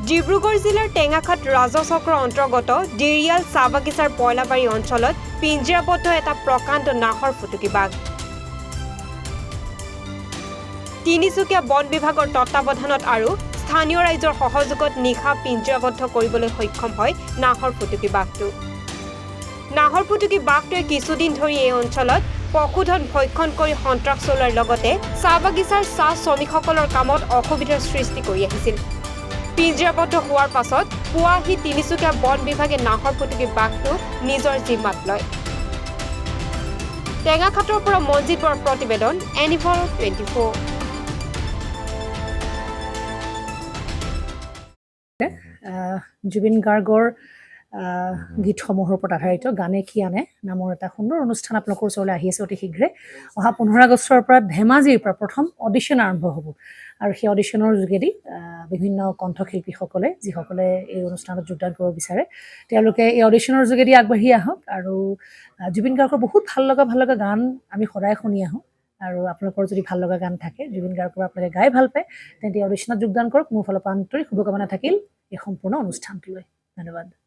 ডিব্ৰুগড় জিলাৰ টেঙাখাট ৰাজচক্ৰ অন্তৰ্গত ডিৰিয়াল চাহ বাগিচাৰ পয়লাবাৰী অঞ্চলত পিঞ্জিৰাবদ্ধ এটা প্ৰকাণ্ড নাহৰ ফুটুকী বাঘ। তিনিচুকীয়া বন বিভাগৰ তত্বাৱধানত আৰু স্থানীয় ৰাইজৰ সহযোগত নিশা পিঞ্জিৰাবদ্ধ কৰিবলৈ সক্ষম হয় নাহৰ ফুটুকী বাঘটো। নাহৰ ফুটুকী বাঘটোৱে কিছুদিন ধৰি এই অঞ্চলত পশুধন ভক্ষণ কৰি সন্ত্ৰাস চলোৱাৰ লগতে চাহ বাগিচাৰ চাহ শ্ৰমিকসকলৰ কামত অসুবিধাৰ সৃষ্টি কৰি আহিছিল। পিঞ্জিৰাবদ্ধ হোৱাৰ পাছত পুৱা আহি তিনিচুকীয়া বন বিভাগে নাহৰ ফুটুকী বাঘটো নিজৰ জিম্মাত লয়। টেঙাখাটৰ পৰা মনজিত বৰাৰ প্ৰতিবেদন, এনিভল 24। জুবিন গাৰ্গৰ গীতসমূহৰ ওপৰত আধাৰিত গানে কি আনে নামৰ এটা সুন্দৰ অনুষ্ঠান আপোনালোকৰ ওচৰলৈ আহি আছে অতি শীঘ্ৰে। অহা 15 আগষ্টৰ পৰা ধেমাজিৰ পৰা প্ৰথম অডিশ্যন আৰম্ভ হ'ব আৰু সেই অডিশ্যনৰ যোগেদি বিভিন্ন কণ্ঠশিল্পীসকলে যিসকলে এই অনুষ্ঠানত যোগদান কৰিব বিচাৰে তেওঁলোকে এই অডিশ্যনৰ যোগেদি আগবাঢ়ি আহক আৰু জুবিন গাৰ্গৰ বহুত ভাল লগা গান আমি সদায় শুনি আহোঁ আৰু আপোনালোকৰ যদি ভাল লগা গান থাকে জুবিন গাৰ্গৰ আপোনালোকে গাই ভাল পায় তেন্তে অডিশ্যনত যোগদান কৰক। মোৰ ফালৰ পৰা আন্তৰিক শুভকামনা থাকিল এই সম্পূৰ্ণ অনুষ্ঠানটোলৈ। ধন্যবাদ।